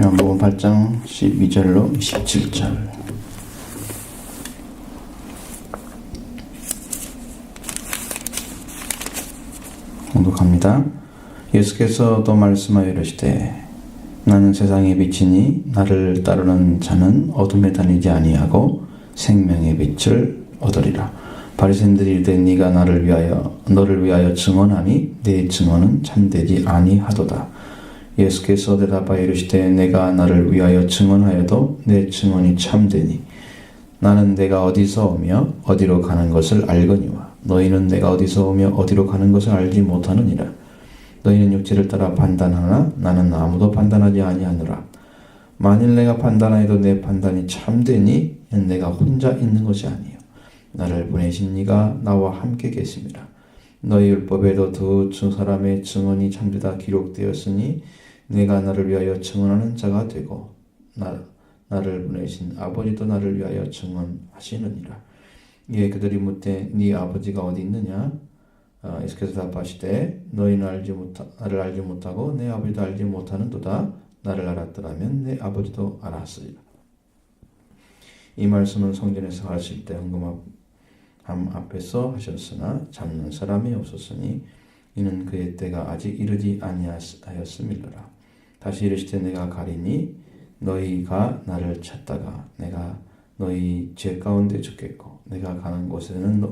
요한복음 8장 12절로 17절 공독합니다. 예수께서 또 말씀하여 이르시되 나는 세상의 빛이니 나를 따르는 자는 어둠에 다니지 아니하고 생명의 빛을 얻으리라. 바리새인들이 이르되 네가 너를 위하여 증언하니 네 증언은 참되지 아니하도다. 예수께서 대답하여 이르시되 내가 나를 위하여 증언하여도 내 증언이 참되니 나는 내가 어디서 오며 어디로 가는 것을 알거니와 너희는 내가 어디서 오며 어디로 가는 것을 알지 못하느니라. 너희는 육체를 따라 판단하나 나는 아무도 판단하지 아니하노라. 만일 내가 판단하여도 내 판단이 참되니 내가 혼자 있는 것이 아니요 나를 보내신 이가 나와 함께 계심이라. 너희 율법에도 두 사람의 증언이 참되다 기록되었으니 내가 나를 위하여 증언하는 자가 되고 나를 보내신 아버지도 나를 위하여 증언하시느니라. 이에 그들이 묻되 네 아버지가 어디 있느냐? 예수께서 답하시되 너희는 나를 알지 못하고 내 아버지도 알지 못하는도다. 나를 알았더라면 내 아버지도 알았으리라. 이 말씀은 성전에서 하실 때 헌금함 앞에서 하셨으나 잡는 사람이 없었으니 이는 그의 때가 아직 이르지 아니하였음이로라. 다시 이르시되 내가 가리니 너희가 나를 찾다가 내가 너희 죄 가운데 죽겠고 내가 가는 곳에는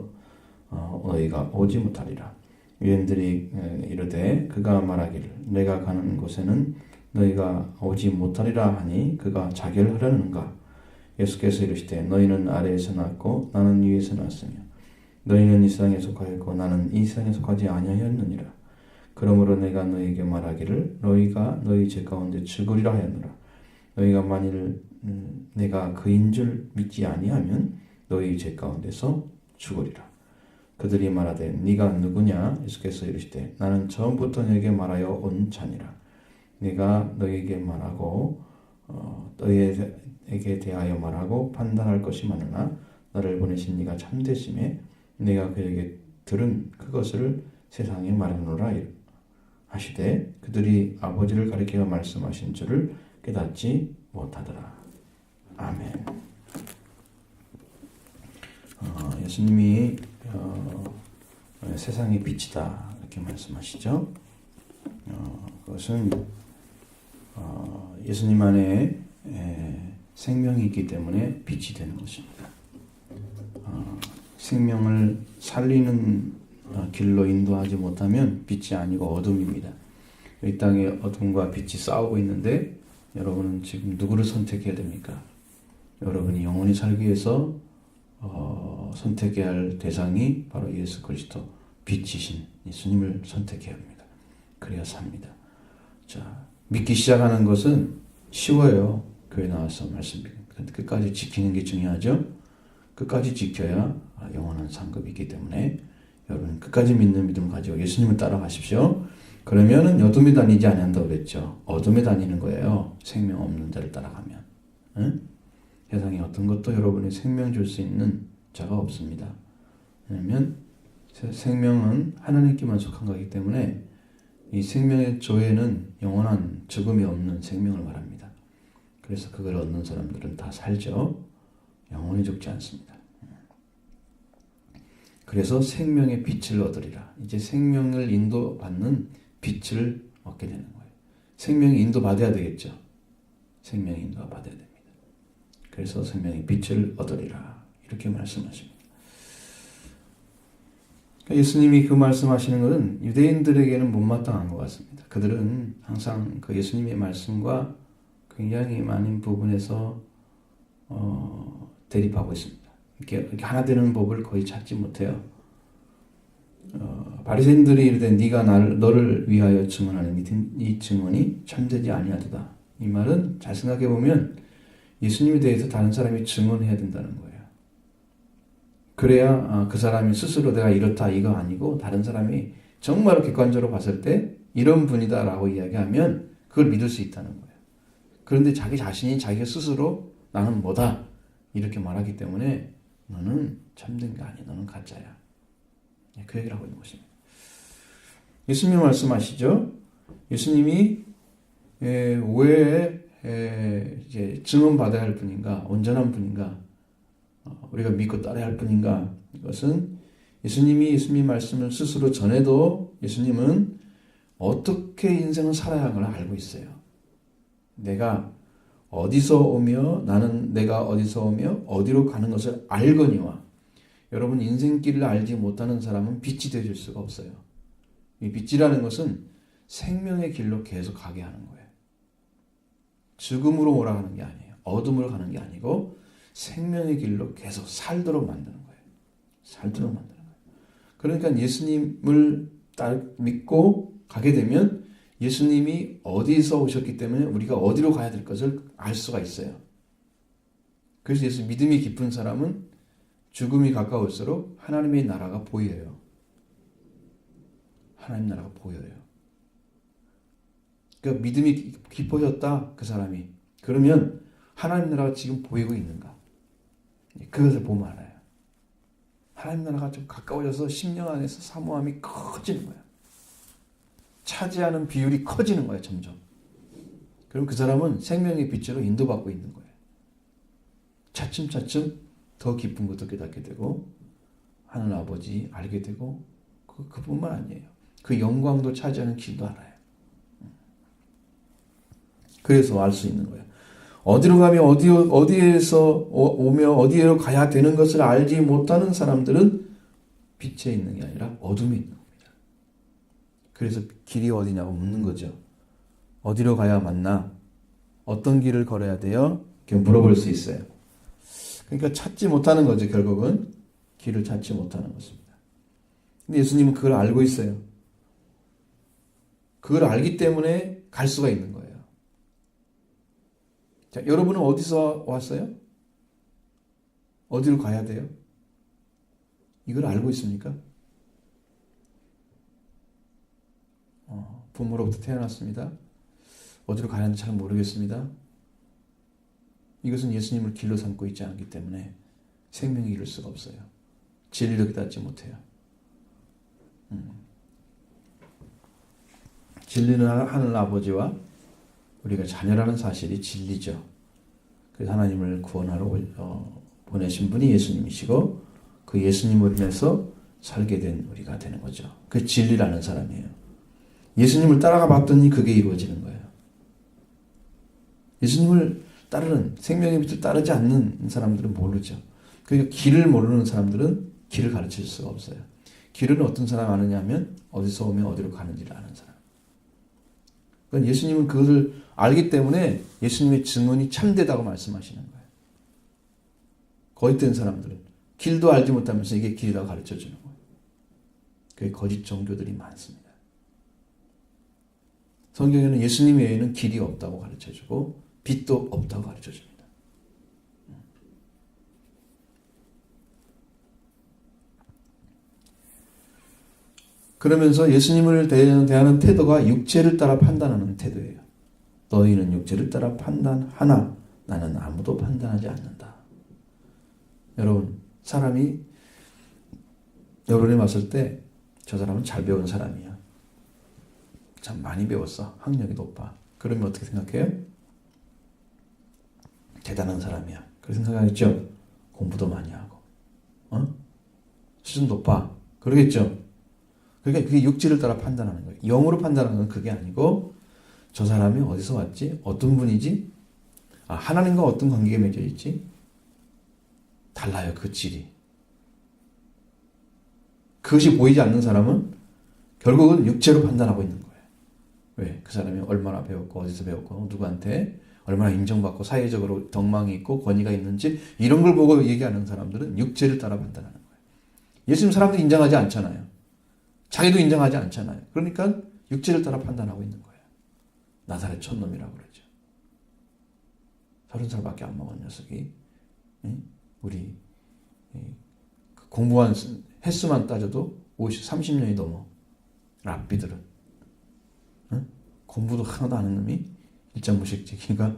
너희가 오지 못하리라. 유대인들이 이르되 그가 말하기를 내가 가는 곳에는 너희가 오지 못하리라 하니 그가 자기를 하려는가? 예수께서 이르시되 너희는 아래에서 났고 나는 위에서 났으며 너희는 이 세상에 속하였고 나는 이 세상에 속하지 아니하였느니라. 그러므로 내가 너희에게 말하기를 너희가 너희 죄 가운데 죽으리라 하였노라. 너희가 만일 내가 그인 줄 믿지 아니하면 너희 죄 가운데서 죽으리라. 그들이 말하되 네가 누구냐? 예수께서 이르시되 나는 처음부터 너희에게 말하여 온 자니라. 내가 너희에게 말하고 너희에게 대하여 말하고 판단할 것이 많으나 나를 보내신 네가 참되심에 내가 그에게 들은 그것을 세상에 말하노라 하시되 그들이 아버지를 가리켜 말씀하신 줄을 깨닫지 못하더라. 아멘. 예수님이 세상의 빛이다 이렇게 말씀하시죠. 그것은 예수님 안에 생명이 있기 때문에 빛이 되는 것입니다. 생명을 살리는 길로 인도하지 못하면 빛이 아니고 어둠입니다. 이 땅에 어둠과 빛이 싸우고 있는데 여러분은 지금 누구를 선택해야 됩니까? 여러분이 영원히 살기 위해서 선택해야 할 대상이 바로 예수 그리스도 빛이신 예수님을 선택해야 합니다. 그래야 삽니다. 자, 믿기 시작하는 것은 쉬워요. 교회 나와서 말씀드립니다. 끝까지 지키는 게 중요하죠. 끝까지 지켜야 영원한 상급이 있기 때문에 여러분 끝까지 믿는 믿음 가지고 예수님을 따라가십시오. 그러면은 어둠에 다니지 않는다고 그랬죠. 어둠에 다니는 거예요. 생명 없는 자를 따라가면. 응? 세상에 어떤 것도 여러분이 생명 줄 수 있는 자가 없습니다. 왜냐하면 생명은 하나님께만 속한 거기 때문에 이 생명의 조회는 영원한 죽음이 없는 생명을 말합니다. 그래서 그걸 얻는 사람들은 다 살죠. 영원히 죽지 않습니다. 그래서 생명의 빛을 얻으리라. 이제 생명을 인도받는 빛을 얻게 되는 거예요. 생명이 인도받아야 되겠죠. 생명이 인도받아야 됩니다. 그래서 생명의 빛을 얻으리라. 이렇게 말씀하십니다. 그러니까 예수님이 그 말씀하시는 것은 유대인들에게는 못마땅한 것 같습니다. 그들은 항상 그 예수님의 말씀과 굉장히 많은 부분에서 대립하고 있습니다. 이렇게 하나 되는 법을 거의 찾지 못해요. 바리새인들이 이르되 네가 너를 위하여 증언하는 이 증언이 참되지 아니하도다. 이 말은 잘 생각해 보면 예수님에 대해서 다른 사람이 증언해야 된다는 거예요. 그래야 그 사람이 스스로 내가 이렇다 이거 아니고 다른 사람이 정말 객관적으로 봤을 때 이런 분이다라고 이야기하면 그걸 믿을 수 있다는 거예요. 그런데 자기 자신이 자기가 스스로 나는 뭐다 이렇게 말하기 때문에 너는 참된 게 아니야. 너는 가짜야. 그 얘기를 하고 있는 것입니다. 예수님 말씀하시죠. 예수님이 왜 이제 증언받아야 할 분인가, 온전한 분인가, 우리가 믿고 따라야 할 분인가, 이것은 예수님이 예수님 말씀을 스스로 전해도 예수님은 어떻게 인생을 살아야 하는 걸 알고 있어요. 내가 어디서 오며 내가 어디서 오며 어디로 가는 것을 알거니와, 여러분 인생길을 알지 못하는 사람은 빛이 되어줄 수가 없어요. 이 빛이라는 것은 생명의 길로 계속 가게 하는 거예요. 죽음으로 몰아가는 게 아니에요. 어둠으로 가는 게 아니고 생명의 길로 계속 살도록 만드는 거예요. 살도록 만드는 거예요. 그러니까 예수님을 믿고 가게 되면 예수님이 어디서 오셨기 때문에 우리가 어디로 가야 될 것을 알 수가 있어요. 그래서 예수 믿음이 깊은 사람은 죽음이 가까울수록 하나님의 나라가 보여요. 하나님 나라가 보여요. 그러니까 믿음이 깊어졌다, 그 사람이. 그러면 하나님 나라가 지금 보이고 있는가? 그것을 보면 알아요. 하나님 나라가 좀 가까워져서 심령 안에서 사모함이 커지는 거예요. 차지하는 비율이 커지는 거예요, 점점. 그럼 그 사람은 생명의 빛으로 인도받고 있는 거예요. 차츰차츰 더 깊은 것도 깨닫게 되고 하늘 아버지 알게 되고 그뿐만 아니에요. 그 영광도 차지하는 길도 알아요. 그래서 알 수 있는 거예요. 어디로 가며 어디에서 오며 어디로 가야 되는 것을 알지 못하는 사람들은 빛에 있는 게 아니라 어둠에 있는 겁니다. 그래서 길이 어디냐고 묻는 거죠. 어디로 가야 맞나? 어떤 길을 걸어야 돼요? 이렇게 물어볼 수 있어요. 그러니까 찾지 못하는 거죠. 결국은 길을 찾지 못하는 것입니다. 근데 예수님은 그걸 알고 있어요. 그걸 알기 때문에 갈 수가 있는 거예요. 자, 여러분은 어디서 왔어요? 어디로 가야 돼요? 이걸 알고 있습니까? 부모로부터 태어났습니다. 어디로 가야 하는지 잘 모르겠습니다. 이것은 예수님을 길로 삼고 있지 않기 때문에 생명을 이룰 수가 없어요. 진리를 깨닫지 못해요. 진리는 하늘 아버지와 우리가 자녀라는 사실이 진리죠. 그래서 하나님을 구원하러 보내신 분이 예수님이시고 그 예수님을 인해서 살게 된 우리가 되는 거죠. 그 진리라는 사람이에요. 예수님을 따라가 봤더니 그게 이루어지는 거예요. 예수님을 따르는, 생명의 빛을 따르지 않는 사람들은 모르죠. 그러니까 길을 모르는 사람들은 길을 가르칠 수가 없어요. 길은 어떤 사람 아느냐 하면 어디서 오면 어디로 가는지를 아는 사람. 그러니까 예수님은 그것을 알기 때문에 예수님의 증언이 참되다고 말씀하시는 거예요. 거짓된 사람들은 길도 알지 못하면서 이게 길이라고 가르쳐 주는 거예요. 그게 거짓 종교들이 많습니다. 성경에는 예수님 외에는 길이 없다고 가르쳐 주고 빛도 없다고 가르쳐 줍니다. 그러면서 예수님을 대하는 태도가 육체를 따라 판단하는 태도예요. 너희는 육체를 따라 판단하나 나는 아무도 판단하지 않는다. 여러분, 사람이 여론에 봤을 때 저 사람은 잘 배운 사람이야. 참 많이 배웠어. 학력이 높아. 그러면 어떻게 생각해요? 대단한 사람이야. 그렇게 생각하겠죠? 공부도 많이 하고. 수준 높아. 그러겠죠? 그러니까 그게 육체를 따라 판단하는 거예요. 영으로 판단하는 건 그게 아니고 저 사람이 어디서 왔지? 어떤 분이지? 하나님과 어떤 관계가 맺어 있지? 달라요. 그 질이. 그것이 보이지 않는 사람은 결국은 육체로 판단하고 있는 거예요. 왜? 그 사람이 얼마나 배웠고 어디서 배웠고 누구한테 얼마나 인정받고 사회적으로 덕망이 있고 권위가 있는지 이런 걸 보고 얘기하는 사람들은 육체를 따라 판단하는 거예요. 예수님 사람들이 인정하지 않잖아요. 자기도 인정하지 않잖아요. 그러니까 육체를 따라 판단하고 있는 거예요. 나사렛 촌놈이라고 그러죠. 30살밖에 안 먹은 녀석이 우리 공부한 횟수만 따져도 30년이 넘어. 랍비들은 공부도 하나도 안 하는 놈이 일장무식지기가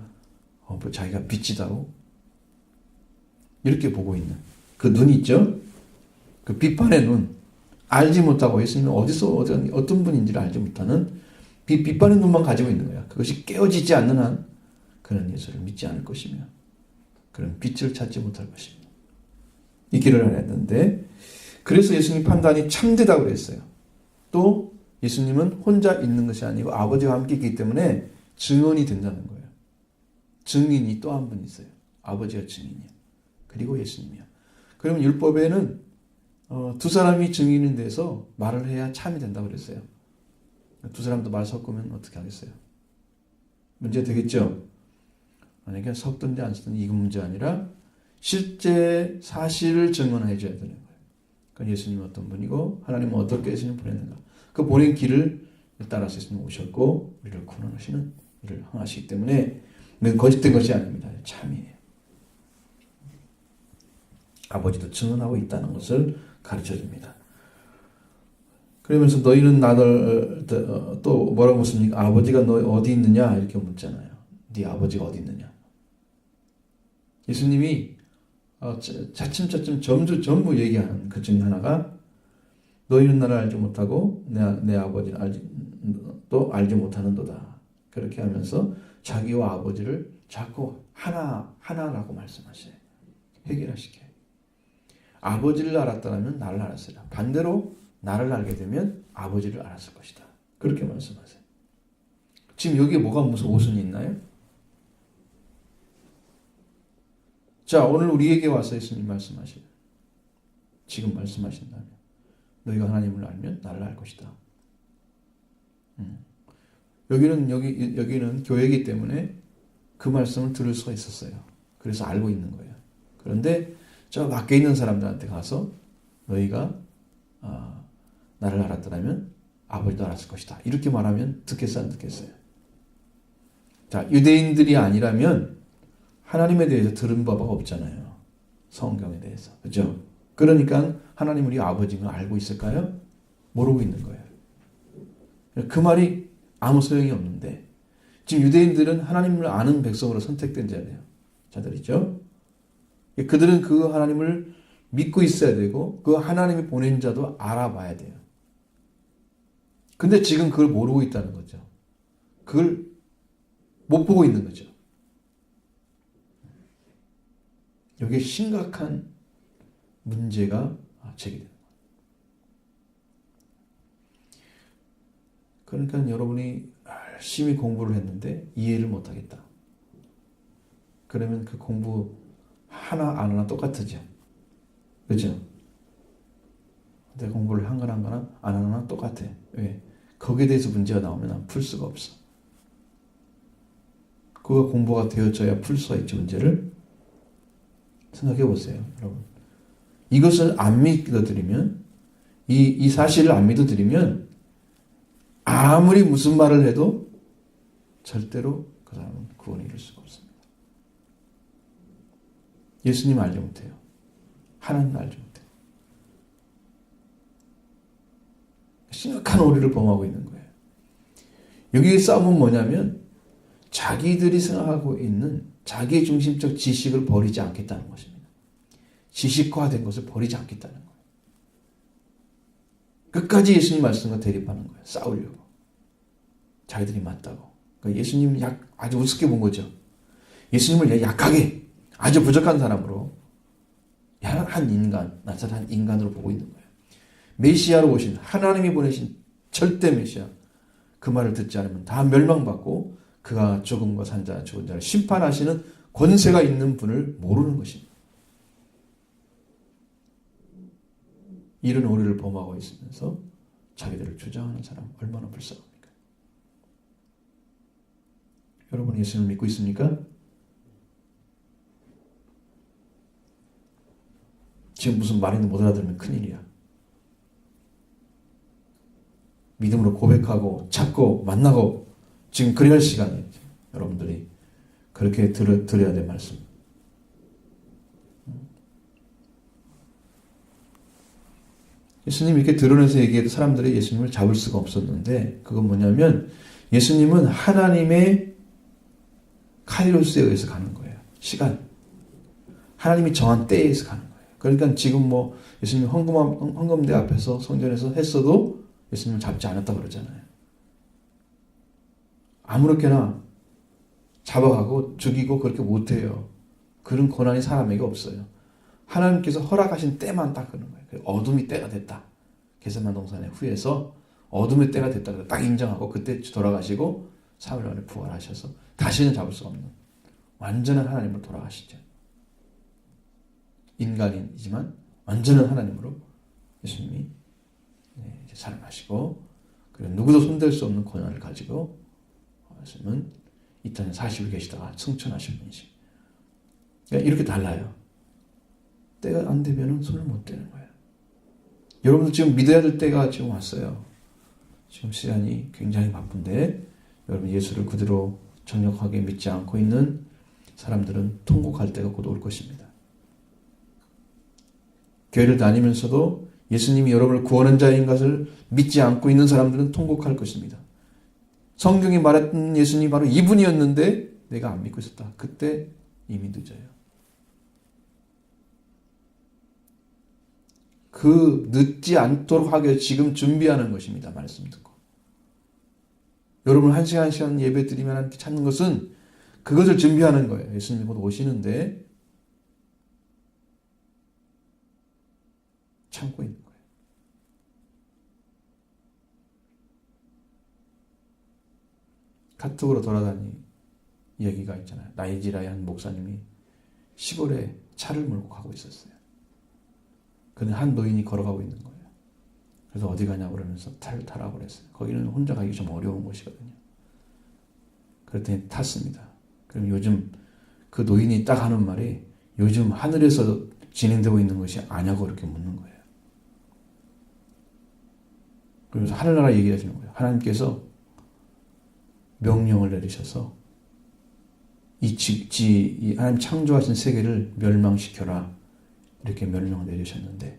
자기가 빛이다고 이렇게 보고 있는 그 눈 있죠? 그 비판의 눈. 알지 못하고 예수님은 어디서 어떤 분인지를 알지 못하는 비판의 눈만 가지고 있는 거야. 그것이 깨어지지 않는 한 그는 예수를 믿지 않을 것이며 그는 빛을 찾지 못할 것입니다. 이 길을 알았는데 그래서 예수님 판단이 참되다고 그랬어요. 또 예수님은 혼자 있는 것이 아니고 아버지와 함께 있기 때문에 증언이 된다는 거예요. 증인이 또 한 분 있어요. 아버지가 증인이요. 그리고 예수님이요. 그러면 율법에는 두 사람이 증인이 돼서 말을 해야 참이 된다고 그랬어요. 두 사람도 말 섞으면 어떻게 하겠어요? 문제 되겠죠? 만약에 섞든지 안 섞든지 이건 문제 아니라 실제 사실을 증언해 줘야 되는 거예요. 그건 예수님은 어떤 분이고 하나님은 어떻게 예수님을 보냈는가. 그 보낸 길을 따라서 예수님 오셨고 우리를 구원하시는 일을 행하시기 때문에 거짓된 것이 아닙니다. 참이에요. 아버지도 증언하고 있다는 것을 가르쳐줍니다. 그러면서 너희는 나를 또 뭐라고 묻습니까? 아버지가 너 어디 있느냐 이렇게 묻잖아요. 네 아버지가 어디 있느냐. 예수님이 차츰차츰 전부 얘기하는 그 중에 하나가 너희는 나를 알지 못하고 내 아버지를 알지 못하는도다. 그렇게 하면서 자기와 아버지를 자꾸 하나라고 말씀하셔요. 해결하시게. 아버지를 알았다면 나를 알았으리라. 반대로 나를 알게 되면 아버지를 알았을 것이다. 그렇게 말씀하세요. 지금 여기에 뭐가 무슨 오순이 있나요? 자, 오늘 우리에게 와서 예수님 말씀하시요. 지금 말씀하신다면 너희가 하나님을 알면 나를 알 것이다. 여기는 교회이기 때문에 그 말씀을 들을 수가 있었어요. 그래서 알고 있는 거예요. 그런데 저 밖에 있는 사람들한테 가서 너희가 나를 알았더라면 아버지도 알았을 것이다. 이렇게 말하면 듣겠어요, 안 듣겠어요? 자, 유대인들이 아니라면 하나님에 대해서 들은 바가 없잖아요. 성경에 대해서. 그죠? 그러니까 하나님 우리 아버지인 걸 알고 있을까요? 모르고 있는 거예요. 그 말이 아무 소용이 없는데 지금 유대인들은 하나님을 아는 백성으로 선택된 자들이죠. 그들은 그 하나님을 믿고 있어야 되고 그 하나님이 보낸 자도 알아봐야 돼요. 근데 지금 그걸 모르고 있다는 거죠. 그걸 못 보고 있는 거죠. 여기에 심각한 문제가 제기되는 거예요. 그러니까 여러분이 열심히 공부를 했는데 이해를 못하겠다. 그러면 그 공부 하나 안 하나 똑같으죠. 그죠? 내가 공부를 한 거나 안 한 거나 똑같아. 왜? 거기에 대해서 문제가 나오면 난 풀 수가 없어. 그거 공부가 되어져야 풀 수가 있지 문제를. 생각해 보세요, 여러분. 이것을 안 믿어드리면 이 사실을 안 믿어드리면 아무리 무슨 말을 해도 절대로 그 사람은 구원을 이룰 수가 없습니다. 예수님 알지 못해요. 하나님 알지 못해요. 심각한 오류를 범하고 있는 거예요. 여기의 싸움은 뭐냐면 자기들이 생각하고 있는 자기 중심적 지식을 버리지 않겠다는 것입니다. 지식화된 것을 버리지 않겠다는 거예요. 끝까지 예수님 말씀과 대립하는 거예요. 싸우려고. 자기들이 맞다고. 그러니까 예수님 아주 우습게 본 거죠. 예수님을 약하게 아주 부족한 사람으로 한 인간, 나사렛 인간으로 보고 있는 거예요. 메시아로 오신 하나님이 보내신 절대 메시아. 그 말을 듣지 않으면 다 멸망받고 그가 죽음과 산자, 죽은 자를 심판하시는 권세가 있는 분을 모르는 것입니다. 이런 오류를 범하고 있으면서 자기들을 주장하는 사람 얼마나 불쌍합니까? 여러분 예수님을 믿고 있습니까? 지금 무슨 말인지 못 알아들으면 큰일이야. 믿음으로 고백하고 찾고 만나고 지금 그래야 할 시간이에요. 여러분들이 그렇게 들어야 될 말씀. 예수님 이렇게 드러내서 얘기해도 사람들이 예수님을 잡을 수가 없었는데 그건 뭐냐면 예수님은 하나님의 카이로스에 의해서 가는 거예요. 시간. 하나님이 정한 때에 의해서 가는 거예요. 그러니까 지금 예수님 헌금대 앞에서 성전에서 했어도 예수님을 잡지 않았다고 그러잖아요. 아무렇게나 잡아가고 죽이고 그렇게 못해요. 그런 권한이 사람에게 없어요. 하나님께서 허락하신 때만 딱 그런 거예요. 어둠이 때가 됐다. 겟세마네 동산의 후에서 어둠의 때가 됐다. 딱 인정하고 그때 돌아가시고 3일 만에 부활하셔서 다시는 잡을 수 없는 완전한 하나님으로 돌아가시죠. 인간이지만 완전한 하나님으로 예수님이 이제 살아나시고 그리고 누구도 손댈 수 없는 권한을 가지고 예수님은 이 땅에 40일 계시다가 승천하신 분이시. 그러니까 이렇게 달라요. 때가 안 되면 손을 못 대는 거예요. 여러분들 지금 믿어야 될 때가 지금 왔어요. 지금 시간이 굉장히 바쁜데 여러분 예수를 그대로 정력하게 믿지 않고 있는 사람들은 통곡할 때가 곧 올 것입니다. 교회를 다니면서도 예수님이 여러분을 구원한 자인 것을 믿지 않고 있는 사람들은 통곡할 것입니다. 성경이 말했던 예수님이 바로 이분이었는데 내가 안 믿고 있었다. 그때 이미 늦어요. 그 늦지 않도록 하기 위해 지금 준비하는 것입니다. 말씀 듣고. 여러분 한 시간 예배 드리면 함께 찾는 것은 그것을 준비하는 거예요. 예수님이 곧 오시는데 참고 있는 거예요. 카톡으로 돌아다니 이야기가 있잖아요. 나이지리아의 한 목사님이 시골에 차를 몰고 가고 있었어요. 근데 한 노인이 걸어가고 있는 거예요. 그래서 어디 가냐고 그러면서 차를 타라고 그랬어요. 거기는 혼자 가기 좀 어려운 곳이거든요. 그랬더니 탔습니다. 그럼 요즘 그 노인이 딱 하는 말이 요즘 하늘에서 진행되고 있는 것이 아냐고 그렇게 묻는 거예요. 그래서 하늘나라 얘기하시는 거예요. 하나님께서 명령을 내리셔서 이 하나님 창조하신 세계를 멸망시켜라. 이렇게 명령을 내리셨는데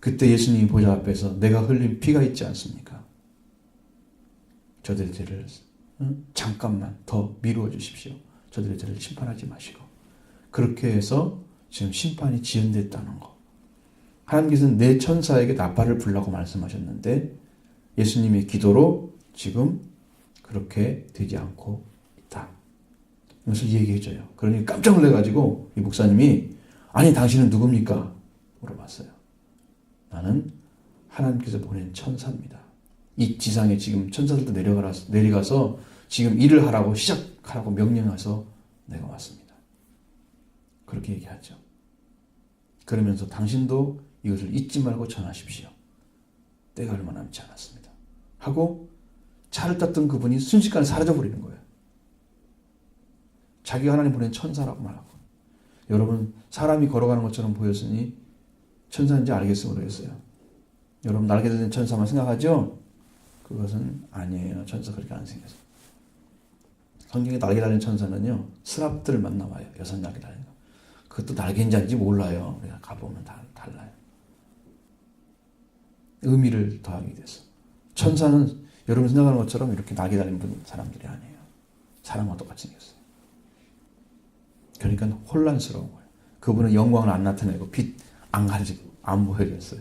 그때 예수님이 보좌 앞에서 내가 흘린 피가 있지 않습니까? 저들의 죄를 잠깐만 더 미루어 주십시오. 저들의 죄를 심판하지 마시고 그렇게 해서 지금 심판이 지연됐다는 거. 하나님께서는 내 천사에게 나팔을 불라고 말씀하셨는데 예수님의 기도로 지금 그렇게 되지 않고 있다. 이것을 얘기해줘요. 그러니 깜짝 놀라가지고 이 목사님이 아니 당신은 누굽니까? 물어봤어요. 나는 하나님께서 보낸 천사입니다. 이 지상에 지금 천사들도 내려가서 지금 일을 하라고 시작하라고 명령해서 내가 왔습니다. 그렇게 얘기하죠. 그러면서 당신도 이것을 잊지 말고 전하십시오. 때가 얼마 남지 않았습니다. 하고 차를 탔던 그분이 순식간에 사라져버리는 거예요. 자기가 하나님 보낸 천사라고 말하고 여러분 사람이 걸어가는 것처럼 보였으니 천사인지 알겠으면 모르겠어요. 여러분 날개 달린 천사만 생각하죠? 그것은 아니에요. 천사 그렇게 안 생겼어요. 성경에 날개 달린 천사는요. 스랍들을 만나와요. 6날개 달린 거. 그것도 날개인지 아닌지 몰라요. 우리가 가보면 다 달라요. 의미를 더하게 돼서. 천사는 여러분 생각하는 것처럼 이렇게 날개 달린 사람들이 아니에요. 사람과 똑같이 생겼어요. 그러니까 혼란스러운 거예요. 그분은 영광을 안 나타내고 빛 안 가리고 안 보여줬어요.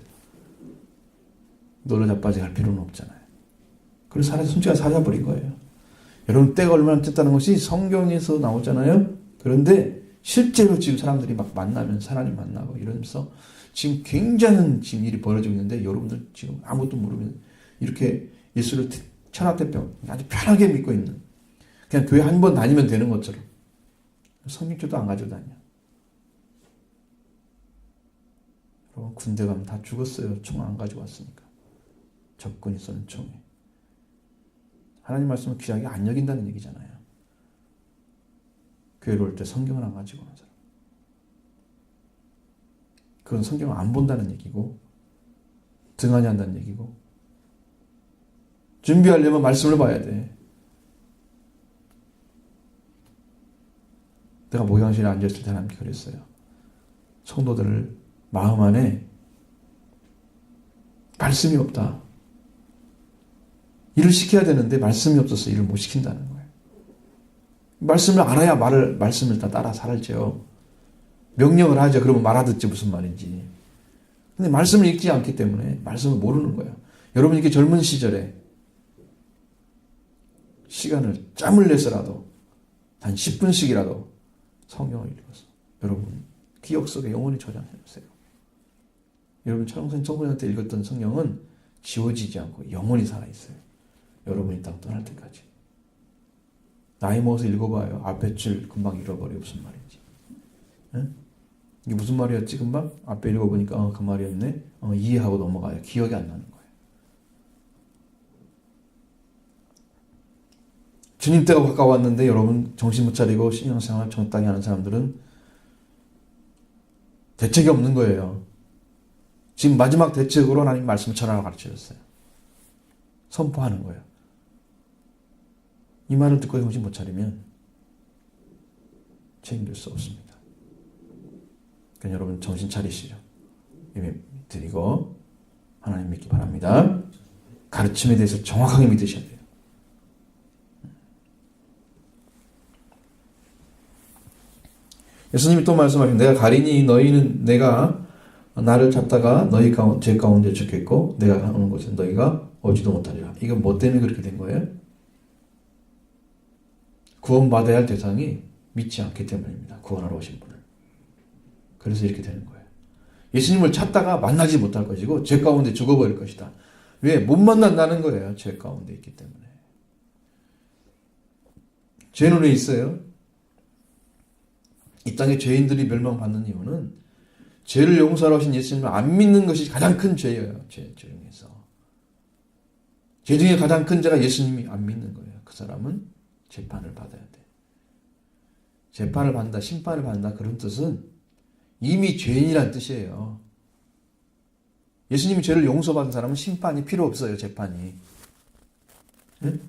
놀라 자빠지게 할 필요는 없잖아요. 그래서 순식간에 사라져버린 거예요. 여러분 때가 얼마나 됐다는 것이 성경에서 나오잖아요. 그런데 실제로 지금 사람들이 막 만나면 하나님 만나고 이러면서 지금 굉장한 지금 일이 벌어지고 있는데 여러분들 지금 아무것도 모르면 이렇게 예수를 천하태평 아주 편하게 믿고 있는 그냥 교회 한 번 다니면 되는 것처럼 성경책도 안 가지고 다녀. 여러분 군대 가면 다 죽었어요. 총 안 가지고 왔으니까. 적군이 쏘는 총에. 하나님 말씀을 귀하게 안 여긴다는 얘기잖아요. 교회로 올 때 성경을 안 가지고 오는 사람. 그건 성경을 안 본다는 얘기고 등한히 한다는 얘기고 준비하려면 말씀을 봐야 돼. 내가 모양실에 앉아있을 때 하나님께 그랬어요. 성도들을 마음 안에 말씀이 없다. 일을 시켜야 되는데 말씀이 없어서 일을 못 시킨다는 거예요. 말씀을 알아야 말씀을 다 따라 살죠. 명령을 하죠. 그러면 말아듣지 무슨 말인지. 근데 말씀을 읽지 않기 때문에 말씀을 모르는 거예요. 여러분 이렇게 젊은 시절에 시간을 짬을 내서라도 단 10분씩이라도 성경을 읽어서 여러분 기억 속에 영원히 저장해 놓으세요. 여러분 청소년 때 읽었던 성경은 지워지지 않고 영원히 살아있어요. 여러분이 땅 떠날 때까지. 나이 먹어서 읽어봐요. 앞에 줄 금방 잃어버려. 무슨 말인지. 에? 이게 무슨 말이었지 금방? 앞에 읽어보니까 그 말이었네. 이해하고 넘어가요. 기억이 안 나는 거예요. 주님 때가 가까웠는데 여러분 정신 못 차리고 신앙생활 적당히 하는 사람들은 대책이 없는 거예요. 지금 마지막 대책으로 하나님 말씀을 전하라고 가르쳐줬어요. 선포하는 거예요. 이 말을 듣고 정신 못 차리면 책임질 수 없습니다. 그러니까 여러분 정신 차리시죠. 예배 드리고 하나님 믿기 바랍니다. 가르침에 대해서 정확하게 믿으셔야 돼요. 예수님이 또 말씀하신 내가 가리니 너희는 내가 나를 잡다가 너희 제 가운데 죽겠고 내가 가는 곳에 너희가 오지도 못하리라. 이건 뭐 때문에 그렇게 된 거예요? 구원받아야 할 대상이 믿지 않기 때문입니다. 구원하러 오신 분을. 그래서 이렇게 되는 거예요. 예수님을 찾다가 만나지 못할 것이고 죄 가운데 죽어버릴 것이다. 왜? 못 만난다는 거예요. 죄 가운데 있기 때문에. 죄 눈에 있어요. 이 땅에 죄인들이 멸망받는 이유는 죄를 용서하러 오신 예수님을 안 믿는 것이 가장 큰 죄예요. 죄 중에서. 죄 중에 가장 큰 죄가 예수님이 안 믿는 거예요. 그 사람은 재판을 받아야 돼. 재판을 받는다, 심판을 받는다 그런 뜻은 이미 죄인이란 뜻이에요. 예수님이 죄를 용서받은 사람은 심판이 필요 없어요. 재판이. 네?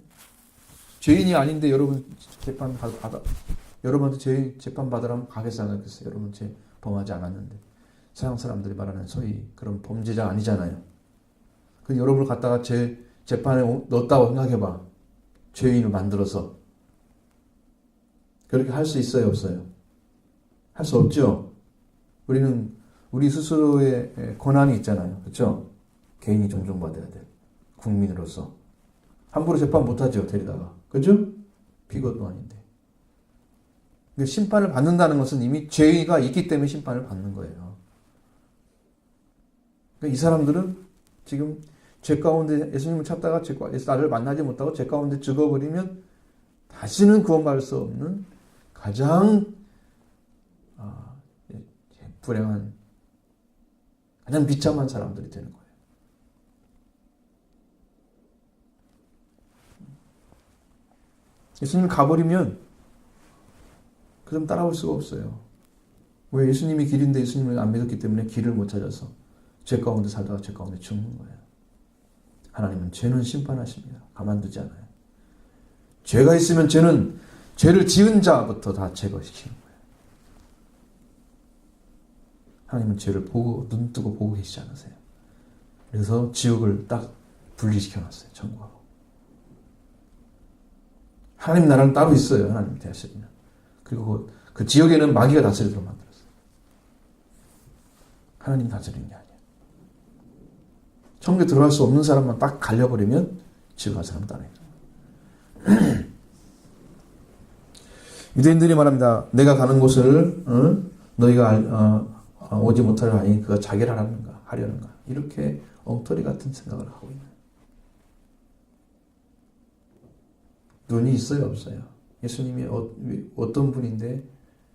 죄인이 아닌데 여러분 재판 받아 여러분한테 재판 받으라면 가겠어요? 안 가겠어요? 여러분 죄 범하지 않았는데 서양 사람들이 말하는 소위 그런 범죄자 아니잖아요. 그 여러분을 갖다가 재판에 넣었다고 생각해봐. 죄인을 만들어서 그렇게 할 수 있어요? 없어요? 할 수 없죠? 우리는 우리 스스로의 권한이 있잖아요. 그렇죠? 개인이 존중받아야 돼. 국민으로서. 함부로 재판 못하죠. 데리다가. 그렇죠? 비거도 아닌데. 심판을 받는다는 것은 이미 죄가 있기 때문에 심판을 받는 거예요. 그러니까 이 사람들은 지금 죄 가운데 예수님을 찾다가 나를 만나지 못하고 죄 가운데 죽어버리면 다시는 구원받을 수 없는 가장 불행한 가장 비참한 사람들이 되는 거예요. 예수님 가버리면 그 사람 따라올 수가 없어요. 왜? 예수님이 길인데 예수님을 안 믿었기 때문에 길을 못 찾아서 죄 가운데 살다가 죄 가운데 죽는 거예요. 하나님은 죄는 심판하십니다. 가만두지 않아요. 죄가 있으면 죄를 지은 자부터 다 제거시키는 거예요. 하나님은 죄를 보고 눈 뜨고 보고 계시지 않으세요. 그래서 지옥을 딱 분리시켜 놨어요. 천국하고. 하나님 나라는 따로 있어요. 하나님 대하시면. 그리고 그 지역에는 마귀가 다스리도록 만들었어요. 하나님 다스리는 게 아니에요. 천국에 들어갈 수 없는 사람만 딱 갈려버리면 지옥 갈 사람 따로 있어요. 유대인들이 말합니다. 내가 가는 곳을 너희가 오지 못하려 하니 그가 자기를 하려는가. 이렇게 엉터리 같은 생각을 하고 있는. 눈이 있어요? 없어요? 예수님이 어떤 분인데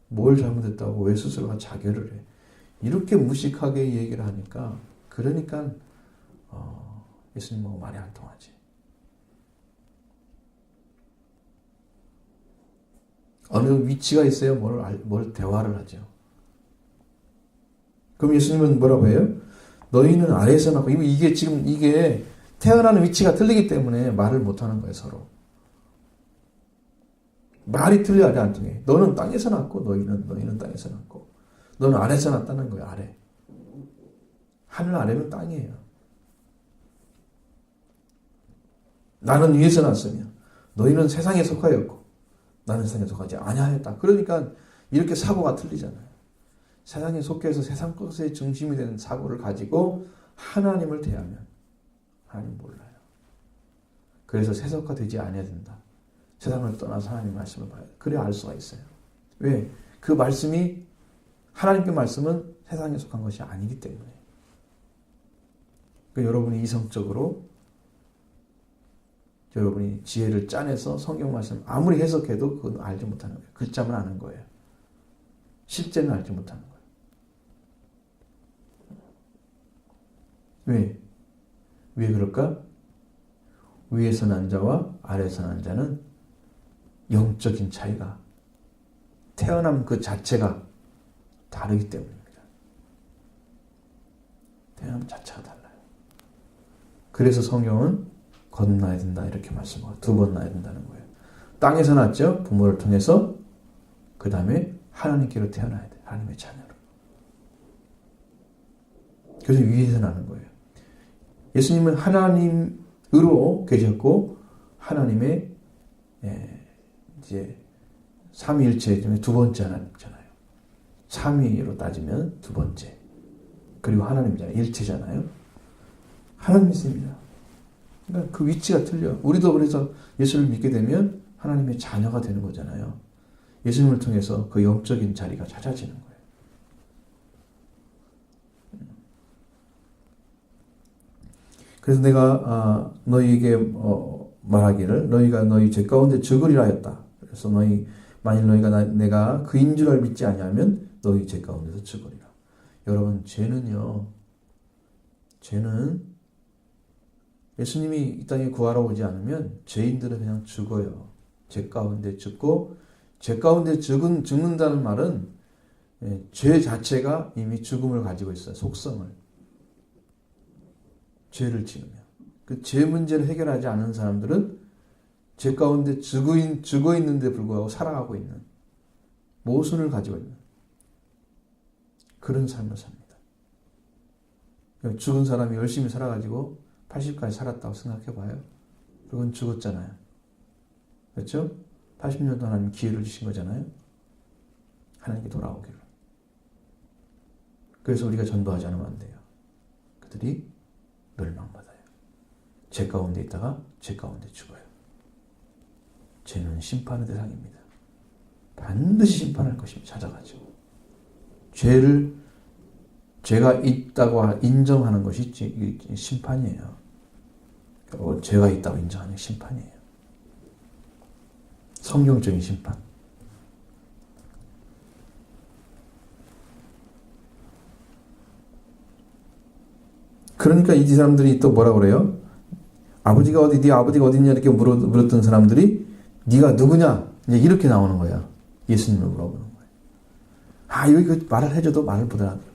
뭘 잘못했다고 왜 스스로가 자결을 해. 이렇게 무식하게 얘기를 하니까 그러니까 예수님하고 말이 안 통하지. 어느 위치가 있어야 뭘 대화를 하죠. 그럼 예수님은 뭐라고 해요? 너희는 아래에서 낳고 이게 태어나는 위치가 틀리기 때문에 말을 못하는 거예요. 서로. 말이 틀려야 안 통해. 너는 땅에서 낳고 너희는 땅에서 낳고 너는 아래에서 낳았다는 거예요. 아래. 하늘 아래는 땅이에요. 나는 위에서 낳았으며 너희는 세상에 속하였고 나는 세상에 속하지 아니하였다. 그러니까 이렇게 사고가 틀리잖아요. 세상에 속해서 세상 것의 중심이 되는 사고를 가지고 하나님을 대하면 하나님 몰라요. 그래서 세속화되지 않아야 된다. 세상을 떠나서 하나님의 말씀을 봐야 돼. 그래야 알 수가 있어요. 왜? 그 말씀이 하나님의 말씀은 세상에 속한 것이 아니기 때문에. 그러니까 여러분이 이성적으로 여러분이 지혜를 짜내서 성경 말씀 아무리 해석해도 그건 알지 못하는 거예요. 글자만 아는 거예요. 실제는 알지 못하는 거예요. 왜? 왜 그럴까? 위에서 난 자와 아래에서 난 자는 영적인 차이가, 태어남 그 자체가 다르기 때문입니다. 태어남 자체가 달라요. 그래서 성경은 건너야 된다 이렇게 말씀하고 2번 나야 된다는 거예요. 땅에서 났죠. 부모를 통해서. 그 다음에 하나님께로 태어나야 돼요. 하나님의 자녀로. 그래서 위에서 나는 거예요. 예수님은 하나님으로 계셨고 하나님의 이제 삼위일체 중에 두 번째 하나님이잖아요. 삼위로 따지면 두 번째. 그리고 하나님이잖아요. 일체잖아요. 하나님이 있습니다. 그러니까 그 위치가 틀려. 우리도 그래서 예수를 믿게 되면 하나님의 자녀가 되는 거잖아요. 예수님을 통해서 그 영적인 자리가 찾아지는 거예요. 그래서 내가 너희에게 말하기를 너희가 너희 죄 가운데 죽으리라 했다. 그래서 만일 너희가 내가 그인 줄 믿지 아니하면 너희 죄 가운데서 죽으리라. 여러분, 죄는 예수님이 이 땅에 구하러 오지 않으면 죄인들은 그냥 죽어요. 죄 가운데 죽고, 죄 가운데 죽는다는 말은 죄 자체가 이미 죽음을 가지고 있어요. 속성을. 죄를 지으면. 그 죄 문제를 해결하지 않은 사람들은 죄 가운데 죽어 있는데 불구하고 살아가고 있는, 모순을 가지고 있는 그런 삶을 삽니다. 죽은 사람이 열심히 살아가지고 80까지 살았다고 생각해봐요. 그건 죽었잖아요. 그렇죠? 80년도 하나님 기회를 주신 거잖아요. 하나님께 돌아오기를. 그래서 우리가 전도하지 않으면 안 돼요. 그들이 멸망받아요. 죄 가운데 있다가 죄 가운데 죽어요. 죄는 심판의 대상입니다. 반드시 심판할 것입니다. 찾아가지고. 죄가 있다고 인정하는 것이 심판이에요. 죄가 있다고 인정하는 게 심판이에요. 성경적인 심판. 그러니까 이 사람들이 또 뭐라 그래요? 네 아버지가 어디냐 이렇게 물었던 사람들이 네가 누구냐? 이제 이렇게 나오는 거야. 예수님을 물어보는 거예요. 여기 그 말을 해줘도 말을 못 알아들어.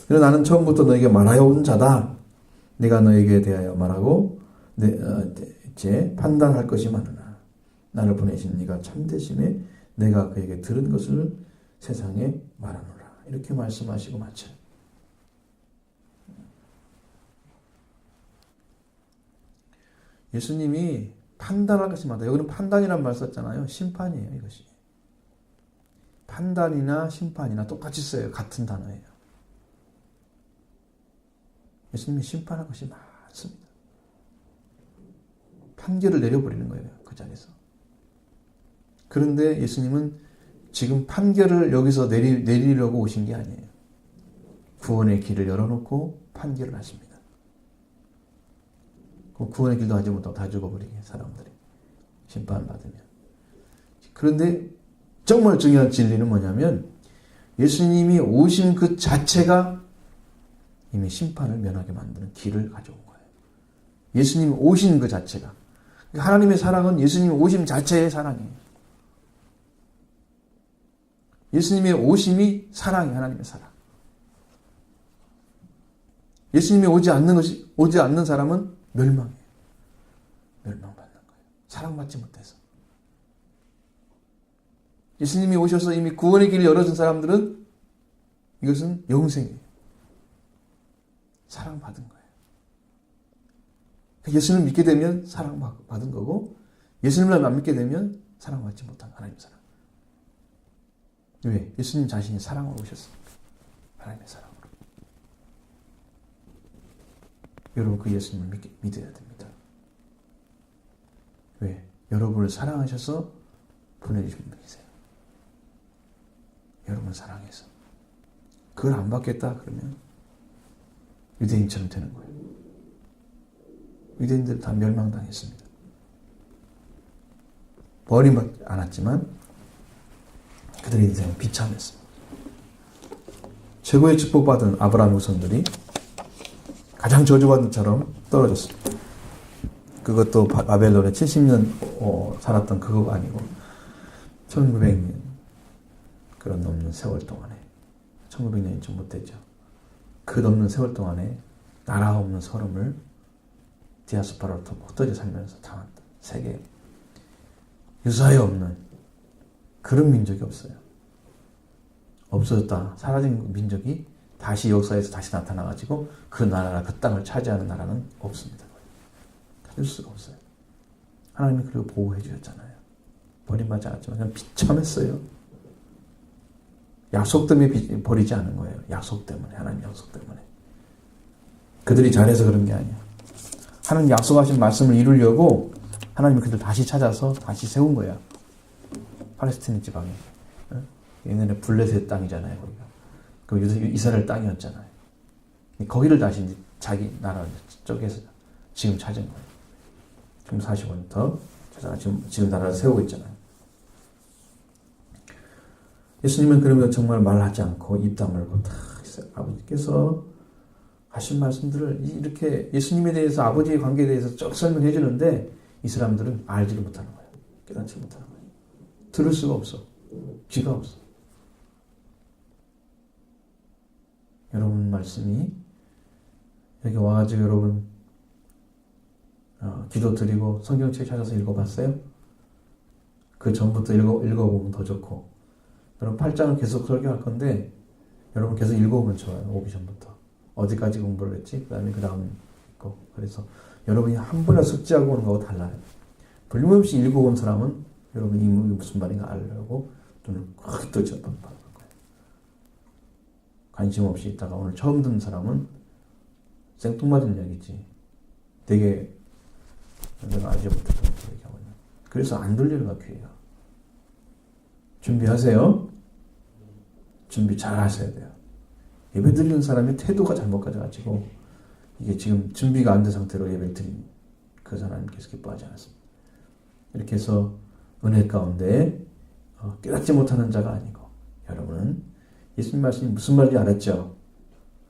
그래서 나는 처음부터 너에게 말하여 온 자다. 내가 너에게 대하여 말하고 이제 판단할 것이 많으나 나를 보내신 네가 참되심에 내가 그에게 들은 것을 세상에 말하노라. 이렇게 말씀하시고 마쳐요. 예수님이 판단할 것이 많다. 여기는 판단이란 말 썼잖아요. 심판이에요, 이것이. 판단이나 심판이나 똑같이 써요. 같은 단어예요. 예수님이 심판할 것이 많습니다. 판결을 내려버리는 거예요. 그 자리에서. 그런데 예수님은 지금 판결을 여기서 내리려고 오신 게 아니에요. 구원의 길을 열어놓고 판결을 하십니다. 구원의 길도 하지 못하고 다 죽어버리게 사람들이 심판을 받으면. 그런데 정말 중요한 진리는 뭐냐면 예수님이 오신 그 자체가 이미 심판을 면하게 만드는 길을 가져온 거예요. 예수님이 오신 그 자체가. 하나님의 사랑은 예수님이 오심 자체의 사랑이에요. 예수님의 오심이 사랑이에요. 하나님의 사랑. 예수님이 오지 않는 사람은 멸망해요. 멸망받는 거예요. 사랑받지 못해서. 예수님이 오셔서 이미 구원의 길을 열어준 사람들은 이것은 영생이에요. 사랑받은 거예요. 예수님을 믿게 되면 사랑받은 거고 예수님을 안 믿게 되면 사랑받지 못한 하나님의 사랑. 왜? 예수님 자신이 사랑으로 오셨습니다. 하나님의 사랑으로. 여러분 그 예수님을 믿어야 됩니다. 왜? 여러분을 사랑하셔서 보내주신 분이세요. 여러분을 사랑해서. 그걸 안 받겠다 그러면 유대인처럼 되는 거예요. 유대인들 다 멸망당했습니다. 버림받지 않았지만 그들의 인생은 비참했습니다. 최고의 축복받은 아브라함 후손들이 가장 저주받은 처럼 떨어졌습니다. 그것도 바벨론에 70년 살았던 그거가 아니고 1900년 그런 넘는 세월 동안에 1900년이 좀 못됐죠. 그 넘는 세월 동안에 나라 없는 서름을 디아스포라로부터 흩어져 살면서 당한 세계 유사에 없는 그런 민족이 없어요. 없어졌다 사라진 민족이 다시 역사에서 다시 나타나가지고 그 나라 그 땅을 차지하는 나라는 없습니다. 가질 수가 없어요. 하나님이 그리고 보호해 주셨잖아요. 버림받지 않았지만 그냥 비참했어요. 약속 때문에 버리지 않은 거예요. 약속 때문에. 하나님 약속 때문에. 그들이 잘해서 그런 게 아니야. 하나님 약속하신 말씀을 이루려고 하나님이 그들 다시 찾아서 다시 세운 거야. 팔레스티나 지방에. 옛날에 블레셋 땅이잖아요. 거기가. 그 이스라엘 땅이었잖아요. 거기를 다시 이제 자기 나라 쪽에서 지금 찾은 거예요. 지금 40원부터 찾아가 지금 나라를 세우고 있잖아요. 예수님은 그러면 정말 말하지 않고 입 다물고 다 있어요. 아버지께서 하신 말씀들을 이렇게 예수님에 대해서 아버지의 관계에 대해서 쭉 설명해 주는데 이 사람들은 알지를 못하는 거예요. 깨닫지 못하는 거예요. 들을 수가 없어. 귀가 없어. 여러분 말씀이 여기 와가지고 여러분 기도 드리고 성경책 찾아서 읽어봤어요? 그 전부터 읽어보면 더 좋고 여러분 8장을 계속 설교할 건데 여러분 계속 읽어보면 좋아요. 오기 전부터 어디까지 공부를 했지? 그 다음 있고 그래서 여러분이 한 번에 숙지하고 오는 거하고 달라요. 불림없이 읽어본 사람은 여러분이 무슨 말인가 알려고 눈을 확 뜨죠. 관심 없이 있다가 오늘 처음 듣는 사람은 생뚱맞은 이야기지. 되게 내가 알지 못했던 얘기하거든요. 그래서 안 들리는 귀예요. 준비하세요. 준비 잘 하셔야 돼요. 예배 드리는 사람의 태도가 잘못 가져가지고 이게 지금 준비가 안 된 상태로 예배를 드린 그 하나님께서 기뻐하지 않았습니다. 이렇게 해서 은혜 가운데 깨닫지 못하는 자가 아니고 여러분은 예수님 말씀이 무슨 말인지 알았죠?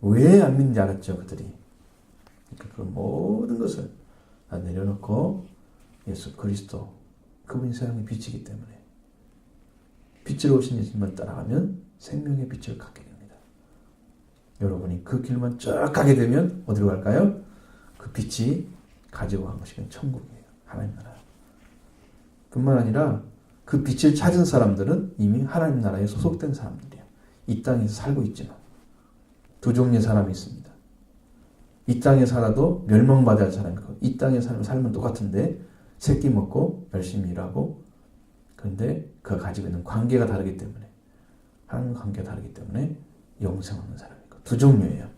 왜 안 믿는지 알았죠? 그들이. 그러니까 그 모든 것을 다 내려놓고 예수 그리스도 그분이 세상의 빛이기 때문에 빛으로 오신 예수님을 따라가면 생명의 빛을 갖게 됩니다. 여러분이 그 길만 쭉 가게 되면 어디로 갈까요? 그 빛이 가지고 간 것이 천국이에요. 하나님 나라. 뿐만 아니라 그 빛을 찾은 사람들은 이미 하나님 나라에 소속된 사람들이에요. 이 땅에서 살고 있지만 두 종류의 사람이 있습니다. 이 땅에 살아도 멸망받아야 할 사람이 있고 이 땅에 살면 똑같은데 새끼 먹고 열심히 일하고 그런데 그가 가지고 있는 관계가 다르기 때문에 하나님 관계가 다르기 때문에 영생 없는 사람이 있고 두 종류예요.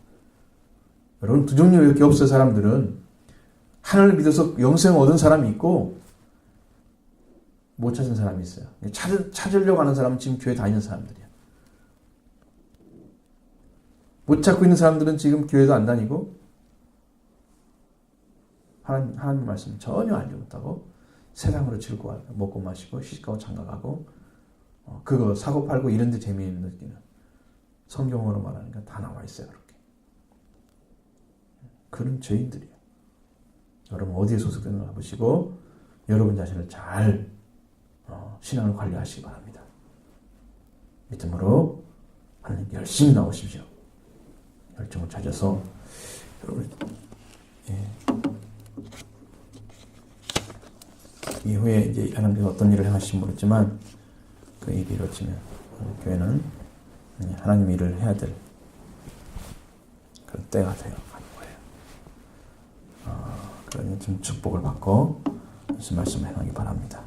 여러분 두 종류 이렇게 없어요. 사람들은 하나님을 믿어서 영생을 얻은 사람이 있고 못 찾은 사람이 있어요. 찾으려고 하는 사람은 지금 교회 다니는 사람들이야. 못 찾고 있는 사람들은 지금 교회도 안 다니고 하나님 말씀 전혀 알지 못하고 세상으로 즐거워하고 먹고 마시고 시집가고 장가가고 그거 사고 팔고 이런 데 재미있는 느끼는 성경으로 말하니까 다 나와 있어요. 그렇게. 그런 죄인들이에요. 여러분 어디에 소속되는가 보시고 여러분 자신을 잘 신앙을 관리하시기 바랍니다. 믿음으로 하나님 열심히 나오십시오. 열정을 찾아서 여러분 이후에 이제 하나님께서 어떤 일을 행하실지 모르지만 그 일이 이루어지면 교회는 하나님 일을 해야 될 그런 때가 되어 가는 거예요. 그러니 좀 축복을 받고 무슨 말씀을 행하기 바랍니다.